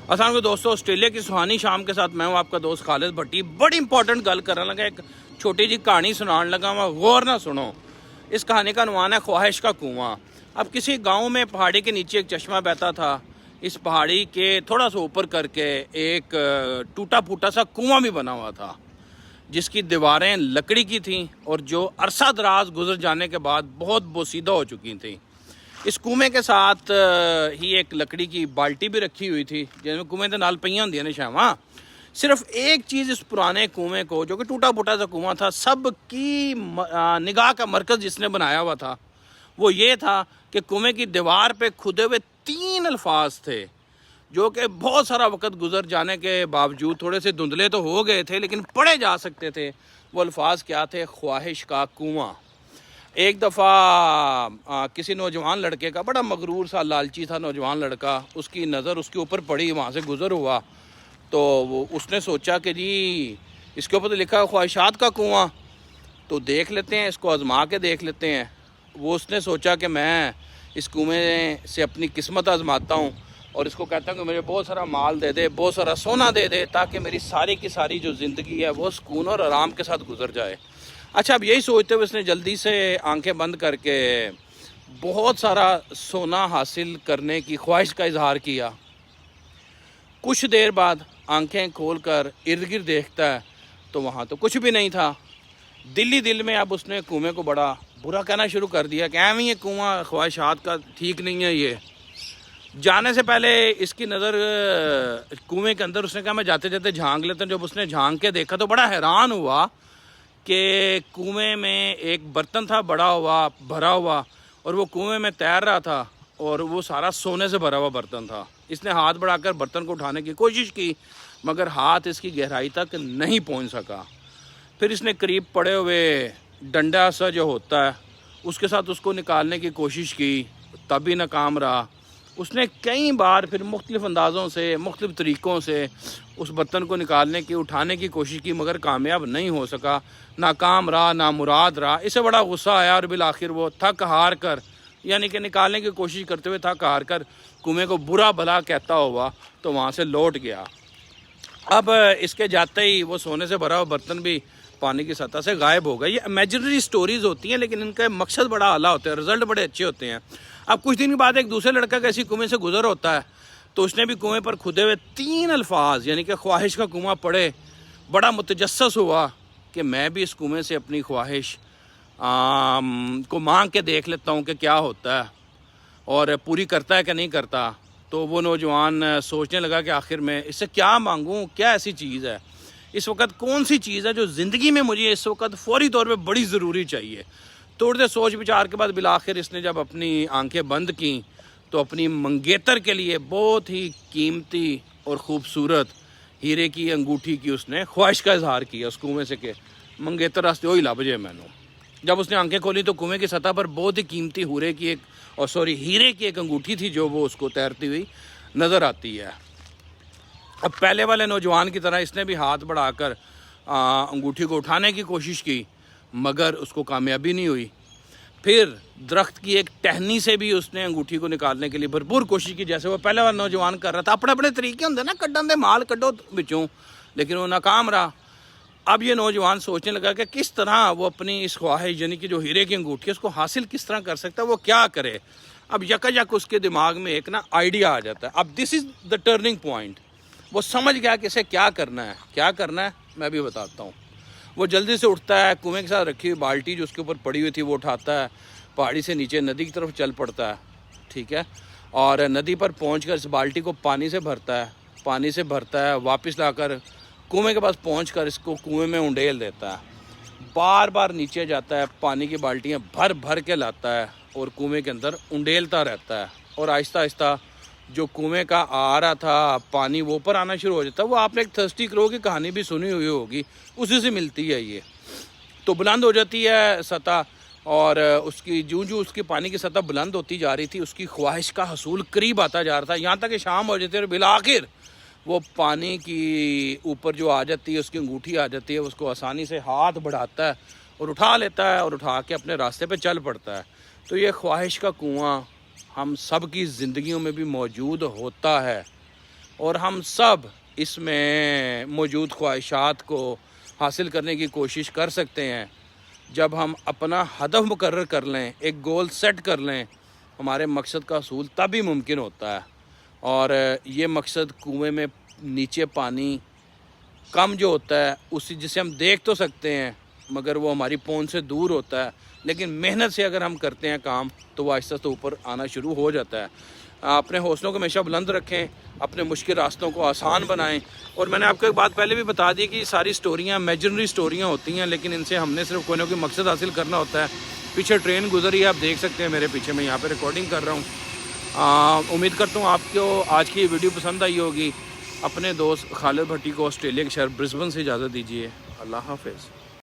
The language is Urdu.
السلام علیکم دوستو، آسٹریلیا کی سہانی شام کے ساتھ میں ہوں آپ کا دوست خالد بھٹی۔ بڑی امپورٹنٹ گل کرنے لگا، ایک چھوٹی جی کہانی سنان لگا ہوں، غور نہ سنو۔ اس کہانی کا عنوان ہے خواہش کا کنواں۔ اب کسی گاؤں میں پہاڑی کے نیچے ایک چشمہ بہتا تھا۔ اس پہاڑی کے تھوڑا سا اوپر کر کے ایک ٹوٹا پھوٹا سا کنواں بھی بنا ہوا تھا، جس کی دیواریں لکڑی کی تھیں اور جو عرصہ دراز گزر جانے کے بعد بہت بوسیدہ ہو چکی تھیں۔ اس کنویں کے ساتھ ہی ایک لکڑی کی بالٹی بھی رکھی ہوئی تھی، جس میں کنویں دے نال پئیاں ہوندیاں نے شاواں۔ صرف ایک چیز اس پرانے کنویں کو، جو کہ ٹوٹا پھوٹا سا کنواں تھا، سب کی نگاہ کا مرکز جس نے بنایا ہوا تھا وہ یہ تھا کہ کنویں کی دیوار پہ کھدے ہوئے 3 الفاظ تھے، جو کہ بہت سارا وقت گزر جانے کے باوجود تھوڑے سے دھندلے تو ہو گئے تھے لیکن پڑھے جا سکتے تھے۔ وہ الفاظ کیا تھے؟ خواہش کا کنواں۔ ایک دفعہ کسی نوجوان لڑکے کا، بڑا مغرور سا لالچی تھا نوجوان لڑکا، اس کی نظر اس کے اوپر پڑی، وہاں سے گزر ہوا تو اس نے سوچا کہ جی اس کے اوپر تو لکھا ہے خواہشات کا کنواں، تو دیکھ لیتے ہیں، اس کو آزما کے دیکھ لیتے ہیں۔ وہ اس نے سوچا کہ میں اس کنویں سے اپنی قسمت آزماتا ہوں اور اس کو کہتا ہوں کہ مجھے بہت سارا مال دے دے، بہت سارا سونا دے دے، تاکہ میری ساری کی ساری جو زندگی ہے وہ سکون اور آرام کے ساتھ گزر جائے۔ اچھا، اب یہی سوچتے ہوئے اس نے جلدی سے آنکھیں بند کر کے بہت سارا سونا حاصل کرنے کی خواہش کا اظہار کیا۔ کچھ دیر بعد آنکھیں کھول کر ارد گرد دیکھتا ہے تو وہاں تو کچھ بھی نہیں تھا۔ دل ہی دل میں اب اس نے کنویں کو بڑا برا کہنا شروع کر دیا کہ ایویں یہ کنواں خواہشات کا ٹھیک نہیں ہے۔ یہ جانے سے پہلے اس کی نظر کنویں کے اندر، اس نے کہا میں جاتے جاتے جھانک لیتا ہوں۔ جب اس نے جھانک کے دیکھا تو بڑا حیران ہوا کہ کنویں میں ایک برتن تھا بڑا ہوا، بھرا ہوا، اور وہ کنویں میں تیر رہا تھا اور وہ سارا سونے سے بھرا ہوا برتن تھا۔ اس نے ہاتھ بڑھا کر برتن کو اٹھانے کی کوشش کی مگر ہاتھ اس کی گہرائی تک نہیں پہنچ سکا۔ پھر اس نے قریب پڑے ہوئے ڈنڈا سا جو ہوتا ہے اس کے ساتھ اس کو نکالنے کی کوشش کی، تب بھی ناکام رہا۔ اس نے کئی بار پھر مختلف اندازوں سے، مختلف طریقوں سے اس برتن کو نکالنے کی، اٹھانے کی کوشش کی مگر کامیاب نہیں ہو سکا، ناکام رہا، نامراد رہا۔ اسے بڑا غصہ آیا اور بالآخر وہ تھک ہار کر، یعنی کہ نکالنے کی کوشش کرتے ہوئے تھک ہار کر، کنویں کو برا بھلا کہتا ہوا تو وہاں سے لوٹ گیا۔ اب اس کے جاتے ہی وہ سونے سے بھرا ہوا برتن بھی پانی کی سطح سے غائب ہو گئے۔ یہ امیجنری سٹوریز ہوتی ہیں لیکن ان کا مقصد بڑا اعلیٰ ہوتا ہے، رزلٹ بڑے اچھے ہوتے ہیں۔ اب کچھ دن بعد ایک دوسرے لڑکا کا اسی کنویں سے گزر ہوتا ہے تو اس نے بھی کنویں پر کھدے ہوئے 3 الفاظ یعنی کہ خواہش کا کنواں پڑھے، بڑا متجسس ہوا کہ میں بھی اس کنویں سے اپنی خواہش کو مانگ کے دیکھ لیتا ہوں کہ کیا ہوتا ہے اور پوری کرتا ہے کہ نہیں کرتا۔ تو وہ نوجوان سوچنے لگا کہ آخر میں اس سے کیا مانگوں، کیا ایسی چیز ہے اس وقت، کون سی چیز ہے جو زندگی میں مجھے اس وقت فوری طور پہ بڑی ضروری چاہیے۔ تھوڑی دیر سوچ بچار کے بعد بالآخر اس نے جب اپنی آنکھیں بند کیں تو اپنی منگیتر کے لیے بہت ہی قیمتی اور خوبصورت ہیرے کی انگوٹھی کی اس نے خواہش کا اظہار کیا اس کنویں سے کہ منگیتر راستے وہی لب جائے مینوں۔ جب اس نے آنکھیں کھولی تو کنویں کی سطح پر بہت ہی قیمتی ہیرے کی ایک انگوٹھی تھی جو وہ اس کو تیرتی ہوئی نظر آتی ہے۔ اب پہلے والے نوجوان کی طرح اس نے بھی ہاتھ بڑھا کر انگوٹھی کو اٹھانے کی کوشش کی مگر اس کو کامیابی نہیں ہوئی۔ پھر درخت کی ایک ٹہنی سے بھی اس نے انگوٹھی کو نکالنے کے لیے بھرپور کوشش کی، جیسے وہ پہلے والا نوجوان کر رہا تھا۔ اپنے اپنے طریقے ہوندے نا، کڈن دے مال کڈو بچوں، لیکن وہ ناکام رہا۔ اب یہ نوجوان سوچنے لگا کہ کس طرح وہ اپنی اس خواہش یعنی کہ جو ہیرے کی انگوٹھی ہے اس کو حاصل کس طرح کر سکتا ہے، وہ کیا کرے۔ اب یک اس کے دماغ میں ایک آئیڈیا آ جاتا ہے۔ اب دس از دا ٹرننگ پوائنٹ۔ وہ سمجھ گیا کہ اسے کیا کرنا ہے میں بھی بتاتا ہوں۔ وہ جلدی سے اٹھتا ہے، کنویں کے ساتھ رکھی ہوئی بالٹی جو اس کے اوپر پڑی ہوئی تھی وہ اٹھاتا ہے، پہاڑی سے نیچے ندی کی طرف چل پڑتا ہے، ٹھیک ہے، اور ندی پر پہنچ کر اس بالٹی کو پانی سے بھرتا ہے، واپس لا کر کنویں کے پاس پہنچ کر اس کو کنویں میں انڈیل دیتا ہے۔ بار بار نیچے جاتا ہے، پانی کی بالٹیاں بھر بھر کے لاتا ہے اور کنویں کے اندر انڈیلتا رہتا ہے، اور آہستہ آہستہ جو کنویں کا آ رہا تھا پانی وہ اوپر آنا شروع ہو جاتا ہے۔ وہ آپ نے ایک تھرسٹی کرو کی کہانی بھی سنی ہوئی ہوگی، اسی سے ملتی ہے یہ۔ تو بلند ہو جاتی ہے سطح، اور اس کی جو اس کی پانی کی سطح بلند ہوتی جا رہی تھی اس کی خواہش کا حصول قریب آتا جا رہا تھا، یہاں تک کہ شام ہو جاتی ہے اور بالآخر وہ پانی کی اوپر جو آ جاتی ہے، اس کی انگوٹھی آ جاتی ہے، اس کو آسانی سے ہاتھ بڑھاتا ہے اور اٹھا لیتا ہے اور اٹھا کے اپنے راستے پہ چل پڑتا ہے۔ تو یہ خواہش کا کنواں ہم سب کی زندگیوں میں بھی موجود ہوتا ہے، اور ہم سب اس میں موجود خواہشات کو حاصل کرنے کی کوشش کر سکتے ہیں جب ہم اپنا ہدف مقرر کر لیں، ایک گول سیٹ کر لیں، ہمارے مقصد کا حصول تب ہی ممکن ہوتا ہے۔ اور یہ مقصد کنویں میں نیچے پانی کم جو ہوتا ہے اسی جسے ہم دیکھ تو سکتے ہیں مگر وہ ہماری پہنچ سے دور ہوتا ہے، لیکن محنت سے اگر ہم کرتے ہیں کام تو وہ آہستہ آہستہ اوپر آنا شروع ہو جاتا ہے۔ اپنے حوصلوں کو ہمیشہ بلند رکھیں، اپنے مشکل راستوں کو آسان بنائیں۔ اور میں نے آپ کو ایک بات پہلے بھی بتا دی کہ ساری سٹوریاں امیجنری سٹوریاں ہوتی ہیں، لیکن ان سے ہم نے صرف کوئی نہ کوئی مقصد حاصل کرنا ہوتا ہے۔ پیچھے ٹرین گزری ہے، آپ دیکھ سکتے ہیں میرے پیچھے، میں یہاں پہ ریکارڈنگ کر رہا ہوں۔ امید کرتا ہوں آپ کو آج کی یہ ویڈیو پسند آئی ہوگی۔ اپنے دوست خالد بھٹی کو آسٹریلیا کے شہر برسبن سے اجازت دیجیے۔ اللہ حافظ۔